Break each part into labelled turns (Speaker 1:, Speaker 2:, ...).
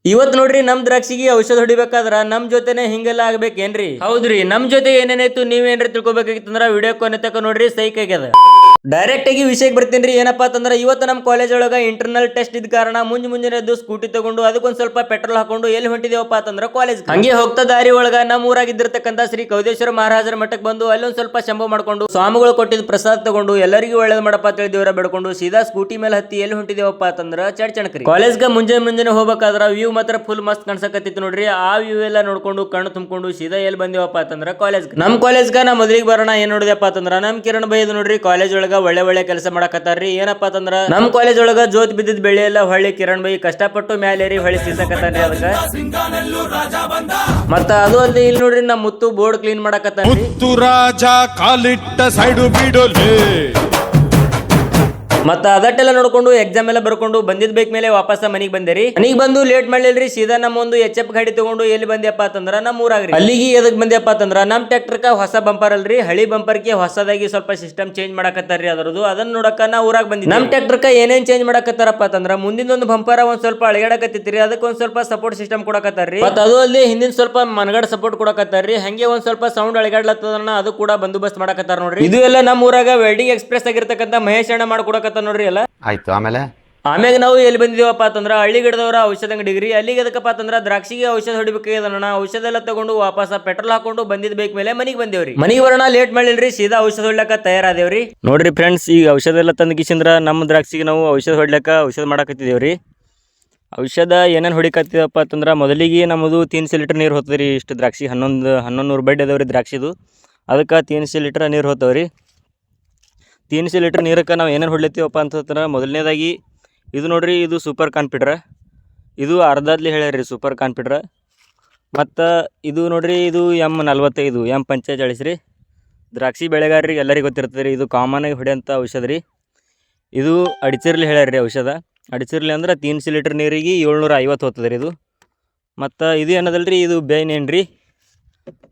Speaker 1: ಇವತ್ ನೋಡ್ರಿ ನಮ್ ದ್ರಾಕ್ಷಿಗೆ ಔಷಧ ಹೊಡಿಬೇಕಾದ್ರ ನಮ್ ಜೊತೆನೆ ಹಿಂಗೆಲ್ಲ ಆಗ್ಬೇಕೇನ್ರಿ? ಹೌದ್ರಿ, ನಮ್ ಜೊತೆ ಏನೇನಾಯ್ತು ನೀವೇನ್ರಿ ತಿಳ್ಕೊಬೇಕಾಗಿತ್ತಂದ್ರ ವಿಡಿಯೋ ಕೊನೆ ತಕ ನೋಡ್ರಿ, ಸೈಕ್ ಆಗ್ಯದ. ಡೈರೆಕ್ಟ್ ಆಗಿ ವಿಷಯಕ್ಕೆ ಬರ್ತೀನಿ. ಏನಪ್ಪಾ ಅಂತಂದ್ರೆ ಇವತ್ತು ನಮ್ಮ ಕಾಲೇಜ್ ಒಳಗ ಇಂಟರ್ನಲ್ ಟೆಸ್ಟ್ ಇದ್ದ ಕಾರಣ ಮುಂಜಾನೆ ಎದ್ದು ಸ್ಕೂಟಿ ತಗೊಂಡು ಅದಕ್ಕೊಂದ್ ಸ್ವಲ್ಪ ಪೆಟ್ರೋಲ್ ಹಾಕೊಂಡು ಎಲ್ಲಿ ಹೊಂಟಿದೇವಪ್ಪ ಅಂತಂದ್ರೆ ಕಾಲೇಜ್. ಹಂಗೆ ಹೋಗ್ತಾ ದಾರಿ ಒಳಗ ನಮ್ಮ ಊರಾಗಿದ್ದಿರ್ತಕ್ಕಂಥ ಶ್ರೀ ಕೌದೇಶ್ವರ ಮಹಾರಾಜರ ಮಠಕ್ಕೆ ಬಂದು ಅಲ್ಲೊಂದ್ ಸ್ವಲ್ಪ ಶಂಭು ಮಾಡ್ಕೊಂಡು ಸ್ವಾಮಿಗಳು ಕೊಟ್ಟಿದ್ ಪ್ರಸಾದ ತಗೊಂಡು ಎಲ್ಲರಿಗೂ ಒಳ್ಳೇದ್ ಮಾಡಪ್ಪ ಅಂತ ಹೇಳಿ ದೇವರ ಬೇಡ್ಕೊಂಡು ಸೀದಾ ಸ್ಕೂಟಿ ಮೇಲೆ ಹತ್ತಿ ಎಲ್ಲಿ ಹೊಂಟಿದೇವಪ್ಪ ಅಂತಂದ್ರ ಚಡ್ಚಣಕ್ರಿ ಕಾಲೇಜ್ಗೆ ಮುಂಜಾನೆ ಹೋಗ್ಬೇಕಾದ್ರ ವ್ಯೂ ಮಾತ್ರ ಫುಲ್ ಮಸ್ತ್ ಕಾಣಿಸಕತ್ತಿತ್ತು ನೋಡ್ರಿ. ಆ ವ್ಯೂ ಎಲ್ಲ ನೋಡ್ಕೊಂಡು ಕಣ್ಣು ತುಂಬಿಕೊಂಡು ಸೀದಾ ಎಲ್ಲಿ ಬಂದೇವಪ್ಪ ಅಂತಂದ್ರ ಕಾಲೇಜ್. ನಮ್ ಕಾಲೇಜ್ಗ ನಾ ಮೊದಲಿಗೆ ಬರೋಣ ಏನ್ ನೋಡಿದಪ್ಪ ಅಂತಂದ್ರ ನಮ್ ಕಿರಣ್ ಬೈ ನೋಡ್ರಿ ಕಾಲೇಜ್ ಒಳಗ ಒಳ್ಳೆ ಕೆಲಸ ಮಾಡಕತ್ತಾರ್ರಿ. ಏನಪ್ಪಾ ಅಂತಂದ್ರ ನಮ್ ಕಾಲೇಜ್ ಒಳಗ ಜೋತ್ ಬಿದ್ದಿದ್ ಬೆಳೆ ಎಲ್ಲ ಹೊಳ್ಳಿ ಕಿರಣ್ ಬೈ ಕಷ್ಟಪಟ್ಟು ಮ್ಯಾಲೇರಿ ಹೊಳ್ಳಿ ಸಿಸಕತ್ತಾರ್ರಿ. ಅದಕ್ಕ ಮತ್ತ ಅದು ಅಲ್ಲದೆ ಇಲ್ಲಿ ನೋಡ್ರಿ ನಮ್ ಮುತ್ತು ಬೋರ್ಡ್ ಕ್ಲೀನ್ ಮಾಡಕತ್ತಾರ್ರಿ.
Speaker 2: ಮುತ್ತು ರಾಜ ಕಾಲಿಟ್ಟ ಸೈಡು ಬಿಡೋಲೆ.
Speaker 1: ಮತ್ತ ಅದಟ್ಟೆಲ್ಲ ನೋಡ್ಕೊಂಡು ಎಕ್ಸಾಮ್ ಎಲ್ಲ ಬರ್ಕೊಂಡು ಬಂದಿದ್ ಬೈಕ್ ಮೇಲೆ ವಾಪಸ್ ಮನಿಗ್ ಬಂದೇರಿ. ಮನಿಗ್ ಬಂದು ಲೇಟ್ ಮಾಡ್ಲಿಲ್ರಿ, ಸೀದಾ ನಮ್ಮ ಒಂದು HF ಗಾಡಿ ತಗೊಂಡು ಎಲ್ಲಿ ಬಂದ್ಯಪ್ಪ ಅಂತಂದ್ರ ನಮ್ ಊರಾಗ್ರಿ. ಅಲ್ಲಿಗೆ ಎದಕ್ ಬಂದ್ಯಪ್ಪ ಅಂತಂದ್ರ ನಮ್ ಟ್ರ್ಯಾಕ್ಟರ್ಕ ಹೊಸ ಬಂಪರ್ ಅಲ್ರಿ, ಹಳಿ ಬಂಪರ್ಗೆ ಹೊಸದಾಗಿ ಸ್ವಲ್ಪ ಸಿಸ್ಟಮ್ ಚೇಂಜ್ ಮಾಡಕತ್ತಾರ್ರಿ ಅದರದು. ಅದನ್ನ ನೋಡಕ ನಾ ಊರಾಗ ಬಂದಿದ್ದೆ. ನಮ್ ಟ್ರ್ಯಾಕ್ಟರ್ಕ ಏನೇನ್ ಚೇಂಜ್ ಮಾಡಕತ್ತಾರಪ್ಪ ಅಂತಂದ್ರ ಮುಂದಿನ ಒಂದು ಬಂಪರ್ ಒಂದ್ ಸ್ವಲ್ಪ ಅಳಗಾಡಕತ್ತಿತ್ರಿ, ಅದಕ್ಕೆ ಒಂದ್ ಸ್ವಲ್ಪ ಸಪೋರ್ಟ್ ಸಿಸ್ಟಮ್ ಕೊಡಕತ್ತಾರ್ರಿ. ಮತ್ತ ಅದು ಅಲ್ಲದೆ ಹಿಂದಿನ ಸ್ವಲ್ಪ ಮನಗಡ ಸಪೋರ್ಟ್ ಕೊಡಕತ್ತಾರ್ರಿ. ಹಂಗೆ ಒಂದ್ ಸ್ವಲ್ಪ ಸೌಂಡ್ ಅಳಗಾಡ್ಲತ್ತದನ್ನ ಅದು ಕೂಡ ಬಂದೋಬಸ್ತ್ ಮಾಡಕತ್ತಾರ ನೋಡ್ರಿ. ಇದು ಎಲ್ಲ ನಮ್ಮ ಊರಾಗ ವೆಲ್ಡಿಂಗ್ ಎಕ್ಸ್ಪ್ರೆಸ್ ಆಗಿರ್ತಕ್ಕಂಥ ಮಹೇಶ್ ಅಣ್ಣ ಮಾಡ್ಕೊಡಕತ್ತ ನೋಡ್ರಿ ಎಲ್ಲ.
Speaker 3: ಆಯ್ತು. ಆಮ್ಯಾಗ
Speaker 1: ನಾವು ಎಲ್ಲಿ ಬಂದಿದೇವಪ್ಪ ಅಂತಂದ್ರ ಹಳ್ಳಿ ಗಿಡದವರ ಔಷಧ ಅಂಗಡಿಗ್ರಿ. ಅಲ್ಲಿಗೆ ಎದಕ್ಕಪ್ಪ ಅಂತಂದ್ರ ದ್ರಾಕ್ಷಿಗೆ ಔಷಧ ಹೊಡಿಬೇಕಾಗ್ಯದಣ್ಣ. ಔಷಧ ಎಲ್ಲ ತಗೊಂಡು ವಾಪಸ್ ಪೆಟ್ರೋಲ್ ಹಾಕೊಂಡು ಬಂದಿದ್ ಬೇಕ್ ಮೇಲೆ ಮನಿಗೆ ಬಂದೇವ್ರಿ. ಮನಿಗೆ ಬರೋಣ ಲೇಟ್ ಮಾಡಿಲ್ರಿ, ಸೀದಾ ಔಷಧ ಹೊಡ್ಲಕ್ಕ ತಯಾರಾದೇವ್ರಿ. ನೋಡ್ರಿ ಫ್ರೆಂಡ್ಸ್, ಈಗ ಔಷಧ ಎಲ್ಲ ತಂದಕಿಸಿಂದ್ರ ನಮ್ಮ ದ್ರಾಕ್ಷಿಗೆ ನಾವು ಔಷಧ ಹೊಡ್ಲಕ್ಕ ಔಷಧ ಮಾಡಕತ್ತಿದೇವ್ರಿ. ಔಷಧ ಏನೇನು ಹೊಡಿಕತ್ತಿದಪ್ಪ ಅಂತಂದ್ರ ಮೊದಲಿಗೆ ನಮ್ಮದು 300 ಲೀಟರ್ ನೀರು ಹೋಗ್ತದ್ರಿ. ಇಷ್ಟು ದ್ರಾಕ್ಷಿ 1100 ಬೆಡ್ ಅದಾವ್ರಿ ದ್ರಾಕ್ಷಿದು. ಅದಕ್ಕೆ 300 ಲೀಟರ್ ನೀರು ಹೋಗ್ತಾವ್ರಿ. 300 ಲೀಟರ್ ನೀರಕ್ಕೆ ನಾವು ಏನೇನು ಹೊಡ್ಲತ್ತೀವಪ್ಪ ಅಂತಂದ್ರೆ ಮೊದಲನೇದಾಗಿ ಇದು ನೋಡ್ರಿ, ಇದು ಸೂಪರ್ ಕಾನ್ಫಿಡ್ರ. ಇದು ಅರ್ಧದ್ಲಿ ಹೇಳ್ಯಾರಿ ಸೂಪರ್ ಕಾನ್ಫಿಡ್ರ. ಮತ್ತು ಇದು ನೋಡ್ರಿ, ಇದು M45 M45 ರೀ. ದ್ರಾಕ್ಷಿ ಬೆಳೆಗಾರರಿಗೆ ಎಲ್ಲರಿಗೆ ಗೊತ್ತಿರ್ತದೆ ರೀ, ಇದು ಕಾಮನಾಗಿ ಹೊಡೆಯೋಂಥ ಔಷಧ ರೀ. ಇದು ಅಡಿಚಿರ್ಲಿ ಹೇಳ್ಯಾರ ಔಷಧ. ಅಡಿಚಿರ್ಲಿ ಅಂದ್ರೆ 300 ಲೀಟರ್ ನೀರಿಗೆ 750 ಹೋಗ್ತದೆ ರೀ ಇದು. ಮತ್ತು ಇದು ಏನದಲ್ರಿ, ಇದು ಬೇವಿನ ಎಣ್ಣೆ ರೀ.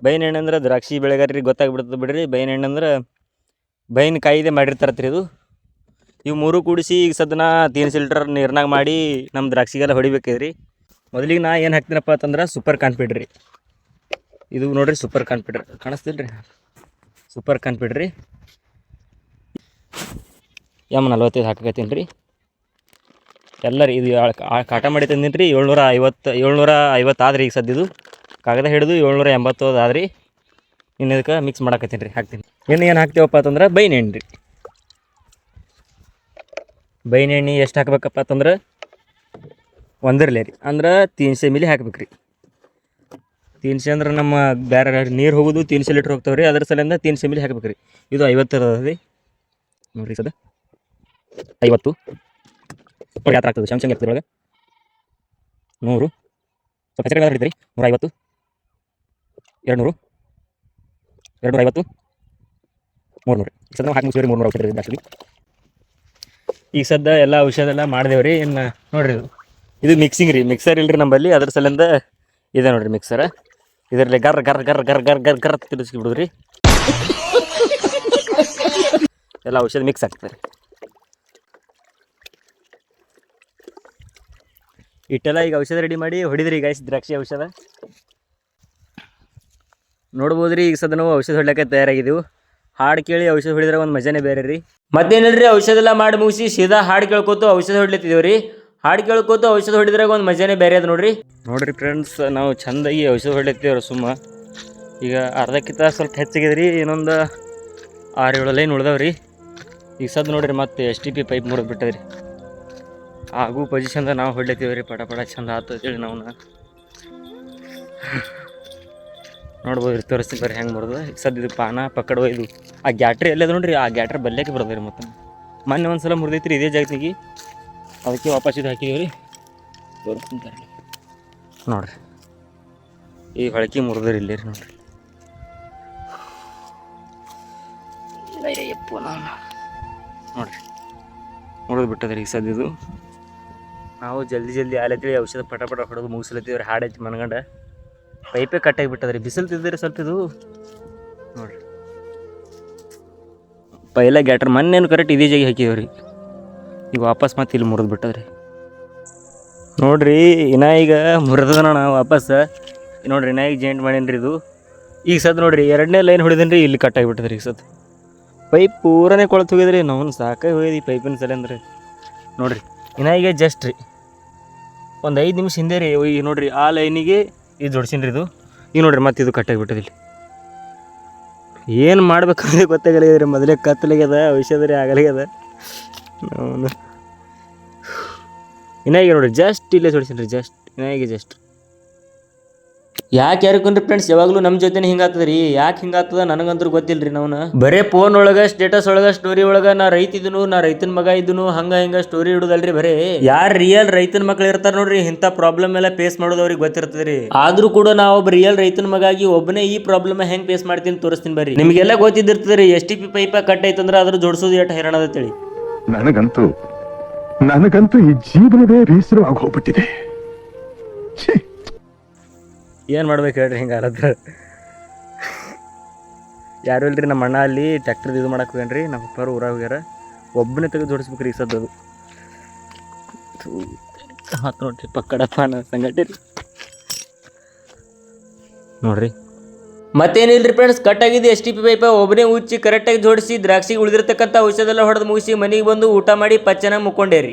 Speaker 1: ಬೇವಿನ ಎಣ್ಣೆ ಅಂದ್ರೆ ದ್ರಾಕ್ಷಿ ಬೆಳೆಗಾರರಿಗೆ ಗೊತ್ತಾಗ್ಬಿಡ್ತದೆ ಬಿಡ್ರಿ. ಬೇವಿನ ಎಣ್ಣೆ ಅಂದ್ರೆ ಬೈನ್ ಕಾಯಿದೆ ಮಾಡಿರ್ತಾರತ್ರಿ ಇದು. ಇವು ಮೂರು ಕೂಡಿಸಿ ಈಗ ಸದ್ನ 300 ಲೀಟರ್ ನೀರ್ನಾಗ ಮಾಡಿ ನಮ್ಮ ದ್ರಾಕ್ಷಿಗೆಲ್ಲ ಹೊಡಿಬೇಕಿದ್ರಿ. ಮೊದಲಿಗೆ ನಾ ಏನು ಹಾಕ್ತೀನಪ್ಪ ಅಂತಂದ್ರೆ ಸೂಪರ್ ಕಾನ್ಫಿಡ್ರಿ. ಇದು ನೋಡ್ರಿ ಸೂಪರ್ ಕಾನ್ಫಿಡ್ರ್ ಕಾಣಿಸ್ತಿಲ್ಲ ರೀ, ಸೂಪರ್ ಕಾನ್ಫಿಡ್ರಿ M45 ಹಾಕಕತ್ತೀನಿ ರೀ. ಎಲ್ಲರಿ ಇದು ಕಾಟ ಮಾಡಿ ತಂದೀನಿ ರೀ. 750 ಆದ್ರಿ ಈಗ ಸದ್ಯದು. ಕಾಗದ ಹಿಡಿದು 780 ಆದ್ರಿ. ಇನ್ನು ಇದಕ್ಕೆ ಮಿಕ್ಸ್ ಮಾಡಕತ್ತೀನಿ ರೀ, ಹಾಕ್ತೀನಿ. ಏನು ಹಾಕ್ತೀವಪ್ಪ ಅಂತಂದ್ರೆ ಬೈನ ಎಣ್ಣೆ ರೀ. ಬೈನ ಎಣ್ಣೆ ಎಷ್ಟು ಹಾಕ್ಬೇಕಪ್ಪ ಅಂತಂದ್ರೆ ಒಂದರಲ್ಲೇ ರೀ, ಅಂದ್ರೆ 300 ಮಿಲಿ ಹಾಕ್ಬೇಕು ರೀ. 300 ಅಂದ್ರೆ ನಮ್ಮ ಬೇರೆ ನೀರು ಹೋಗೋದು 300 ಲೀಟ್ರ್ ಹೋಗ್ತಾವೆ ರೀ. ಅದ್ರ ಸಲಿಂದ 300 ಮಿಲಿ ಹಾಕ್ಬೇಕು ರೀ. ಇದು 50 ಅದ ರೀ ನೋಡಿರಿ ಸದ 50 ನೋಡಿ ಯಾವ ಥರ ಆಗ್ತದೆ. ಶಂಶಂಗ್ ಇರ್ತದೆ ಒಳಗೆ 100 ಸ್ವಲ್ಪ ಹೆಸರು ಹಿಡಿದ್ರಿ 150 200 250 300 ಈ ಸದ ಹಾಕಿ ಮುಗಿಸಿರಿ. 300 ಔಷಧ ಜಾಸ್ತಿ. ಈಗ ಸದ್ದ ಎಲ್ಲ ಔಷಧ ಎಲ್ಲ ಮಾಡಿದೇವ್ರಿ. ಇನ್ನು ನೋಡಿರಿ ಇದು ಮಿಕ್ಸಿಂಗ್ ರೀ, ಮಿಕ್ಸರ್ ಇಲ್ರಿ ನಮ್ಮಲ್ಲಿ. ಅದ್ರ ಸಲಿಂದ ಇದೆ ನೋಡಿರಿ ಮಿಕ್ಸರ. ಇದರಲ್ಲಿ ಗರ್ ಗರ್ ಗರ್ ಗರ್ ಗರ್ ಗರ್ ಗರ್ ತಿರ್ಗಿಸ್ಬಿಡುದ್ರಿ. ಎಲ್ಲ ಔಷಧ ಮಿಕ್ಸ್ ಆಗ್ತದೆ ರೀ. ಇಟ್ಟೆಲ್ಲ ಈಗ ಔಷಧ ರೆಡಿ ಮಾಡಿ ಹೊಡಿದ್ರಿ ಗಾಯ್ಸ್ ದ್ರಾಕ್ಷಿ ಔಷಧ ನೋಡ್ಬೋದು ರೀ. ಈಗ ಸದ ನಾವು ಔಷಧ ಹೊಡ್ಲಿಕ್ಕೆ ತಯಾರಾಗಿದ್ದೀವಿ. ಹಾಡು ಕೇಳಿ ಔಷಧ ಹೊಡಿದ್ರೆ ಒಂದು ಮಜಾನೇ ಬೇರೆ ರೀ. ಮತ್ತೇನಿಲ್ರಿ, ಔಷಧ ಎಲ್ಲ ಮಾಡಿ ಮುಗಿಸಿ ಸೀದಾ ಹಾಡು ಕೇಳ್ಕೊತು ಔಷಧ ಹೊಡ್ಲತ್ತಿದ್ದೀವಿ ರೀ. ಹಾಡು ಕೇಳ್ಕೊತು ಔಷಧ ಹೊಡಿದ್ರಾಗ ಒಂದು ಮಜಾನೇ ಬೇರೆ ಅದು ನೋಡ್ರಿ. ನೋಡ್ರಿ ಫ್ರೆಂಡ್ಸ್, ನಾವು ಚೆಂದಾಗಿ ಔಷಧ ಹೊಡ್ಲತ್ತೀವ್ರಿ ಸುಮ್ಮ. ಈಗ ಅರ್ಧಕ್ಕಿಂತ ಸ್ವಲ್ಪ ಹೆಚ್ಚಾಗಿದ್ರಿ, ಇನ್ನೊಂದು 6-7 ಲೈನ್ ಉಳ್ದಾವ್ರಿ. ಈಗ ಸದ್ ನೋಡ್ರಿ ಮತ್ತೆ STP ಪೈಪ್ ಮುರಿದು ಬಿಟ್ಟದ್ರಿ. ಹಾಗೂ ಪೊಸಿಷನ್ದಾಗ ನಾವು ಹೊಡ್ಲತ್ತೀವಿ ರೀ. ಪಟ ಚಂದ ಆತೇಳಿ ನಾವು ನೋಡ್ಬೋದು ರೀ. ತೋರಿಸ್ತೀನಿ ಬರ್ರಿ ಹೆಂಗೆ ಬರೋದು. ಈಗ ಸದ್ದು ಇದು ಪಾನ ಪಕ್ಕಡ ಇದು ಆ ಗ್ಯಾಟ್ರಿ ಎಲ್ಲದ ನೋಡ್ರಿ, ಆ ಗ್ಯಾಟ್ರಿ ಬಲ್ಲೇಕೆ ಬರೋದು ರೀ. ಮತ್ತೆ ಮೊನ್ನೆ ಒಂದು ಸಲ ಮುರಿದೈತಿ ರೀ ಇದೇ ಜಾಗದಾಗಿ, ಅದಕ್ಕೆ ವಾಪಸ್ ಇದು ಹಾಕಿದೀವಿ ರೀ. ತೋರಿಸ್ತೀನಿ ನೋಡ್ರಿ, ಈ ಹೊಳಕಿ ಮುರಿದ್ರಿ ಇಲ್ಲೇ ರೀ ನೋಡ್ರಿ. ನೋಡ್ರಿ ಮುರಿದು ಬಿಟ್ಟದ್ರಿ ಈಗ ಸದ್ಯದು. ನಾವು ಜಲ್ದಿ ಆಲತ್ತಿ ಔಷಧ ಪಟ ಹೊಡೆದು ಮುಗಿಸ್ಲತ್ತೀವ್ರಿ. ಹಾಡೈತಿ ಮನ್ಗಂಡ ಪೈಪೇ ಕಟ್ಟಾಗಿ ಬಿಟ್ಟದ್ರಿ. ಬಿಸಿಲು ತಿಂದ್ರಿ ಸ್ವಲ್ಪ ಇದು ನೋಡ್ರಿ. ಪೈಲ ಗ್ಯಾಟ್ರ್ ಮೊನ್ನೇನು ಕರೆಕ್ಟ್ ಇದೇ ಜಾಗ ಹಾಕಿದೇವ್ರಿ. ಈಗ ವಾಪಸ್ ಮತ್ತೆ ಇಲ್ಲಿ ಮುರಿದು ಬಿಟ್ಟದ್ರಿ. ನೋಡ್ರಿ ಇನ್ನ ಈಗ ಮುರಿದಣ ವಾಪಸ್ ನೋಡ್ರಿ ಇನ್ನ ಈಗ ಜಾಯಿಂಟ್ ಮಾಡೇನ್ರಿ ಇದು ಈಗ ಸದ್ ನೋಡ್ರಿ ಎರಡನೇ ಲೈನ್ ಹೊಡಿದೇನ್ರಿ ಇಲ್ಲಿ ಕಟ್ ಆಗಿಬಿಟ್ಟದ್ರಿ ಈಗ ಸದ್ ಪೈಪ್ ಪೂರನೇ ಕೊಳತು ಹೋಗಿದ್ರಿ ನಾವು ಸಾಕಾಗಿ ಹೋಗಿದ್ರಿ ಪೈಪಿನ ಸಲ ಅಂದ್ರೆ ನೋಡ್ರಿ ಇನ್ನ ಈಗ ಜಸ್ಟ್ ರೀ ಒಂದು 5 ನಿಮಿಷ ಹಿಂದೆ ರೀ ಈಗ ನೋಡ್ರಿ ಆ ಲೈನಿಗೆ ಇದು ಜೋಡ್ಸಿನ್ರಿ ಇದು ಈಗ ನೋಡ್ರಿ ಮತ್ತೆ ಇದು ಕಟ್ ಆಗಿಬಿಟ್ಟದ ಇಲ್ಲಿ ಏನು ಮಾಡ್ಬೇಕಂದ್ರೆ ಗೊತ್ತಾಗಲಿದೆ ಮೊದಲೇ ಕತ್ತಲಾಗ್ಯದ ಔಷಧ ರೀ ಆಗಲಾಗ್ಯದ ಅವನು ಇನ್ನ ಈಗ ನೋಡ್ರಿ ಜಸ್ಟ್ ಇಲ್ಲೇ ಜೋಡಿಸಿನ್ರಿ ಜಸ್ಟ್ ಇನ್ನ ಈಗ ಜಸ್ಟ್ ಯಾಕೆ ಯಾರಕ್ಕನ್ರಿ ಫ್ರೆಂಡ್ಸ್ ಯಾವಾಗಲೂ ನಮ್ಮ ಜೊತೆನೇ ಹಿಂಗಾಗ್ತದ ರೀ ಯಾಕೆ ಹಿಂಗಾಗ್ತದ ನನಗಂತೂ ಗೊತ್ತಿಲ್ಲ ರೀ ನಾವು ಬರೇ ಫೋನ್ ಒಳಗೆ ಸ್ಟೇಟಸ್ ಒಳಗೆ ಸ್ಟೋರಿ ಒಳಗೆ ನಾ ರೈತನ ಮಗ ಇದ್ದನು ಹಂಗ ಹಿಂಗ ಸ್ಟೋರಿ ಇಡೋದಲ್ರಿ ಬರೇ ಯಾರು ರಿಯಲ್ ರೈತನ ಮಕ್ಳು ಇರ್ತಾರ ನೋಡ್ರಿ ಇಂಥ ಪ್ರಾಬ್ಲಮ್ ಎಲ್ಲ ಫೇಸ್ ಮಾಡೋದು ಅವ್ರಿಗೆ ಗೊತ್ತಿರ್ತದೆ ರೀ ಆದ್ರೂ ಕೂಡ ನಾವು ಒಬ್ಬ ರಿಯಲ್ ರೈತನ ಮಗ ಆಗಿ ಒಬ್ಬನೇ ಈ ಪ್ರಾಬ್ಲಮ್ ಹೆಂಗ್ ಫೇಸ್ ಮಾಡ್ತೀನಿ ತೋರಿಸ್ತೀನಿ ಬರ್ರಿ ನಿಮಗೆಲ್ಲ ಗೊತ್ತಿದ್ದಿರ್ತದೆ ರೀ STP ಪೈಪ ಕಟ್ ಐತಂದ್ರೆ ಅದ್ರ ಜೋಡಿಸೋದು ಎಷ್ಟು ಹೈರಾಣ ಅಂತೇಳಿ
Speaker 4: ನನಗಂತೂ ಈ ಜೀವನವೇ ಬೇಸರವಾಗಿ ಹೋಗ್ಬಿಟ್ಟಿದೆ.
Speaker 1: ಏನು ಮಾಡ್ಬೇಕು ಹೇಳ್ರಿ ಹಿಂಗೆ ಆರತ್ರ ಯಾರು ಇಲ್ರಿ ನಮ್ಮ ಅಣ್ಣ ಅಲ್ಲಿ ಟ್ಯಾಕ್ಟರ್ ಇದು ಮಾಡಕ್ಕೆ ಹೋಗ್ಯಾನ್ರಿ ನಮ್ಮ ಅಪ್ಪರು ಊರಾಗ ಹೋಗ್ಯಾರ ಒಬ್ಬನೇ ತೆಗೆದು ಜೋಡಿಸ್ಬೇಕ್ರಿ ಈ ಸದ್ದು ಹಾತ್ ನೋಡ್ರಿ ಪಕ್ಕಡಪ್ಪ ಸಂಗಟಿ ರೀ ನೋಡ್ರಿ ಮತ್ತೇನಿಲ್ರಿ ಫ್ರೆಂಡ್ಸ್ ಕಟ್ ಆಗಿದೆ STP ಪೈಪ ಒಬ್ಬನೇ ಉಚ್ಚಿ ಕರೆಕ್ಟಾಗಿ ಜೋಡಿಸಿ ದ್ರಾಕ್ಷಿಗೆ ಉಳಿದಿರ್ತಕ್ಕಂಥ ಔಷಧ ಎಲ್ಲ ಹೊಡೆದು ಮುಗಿಸಿ ಮನೆಗೆ ಬಂದು ಊಟ ಮಾಡಿ ಪಚ್ಚನ ಮುಕ್ಕೊಂಡೇರಿ.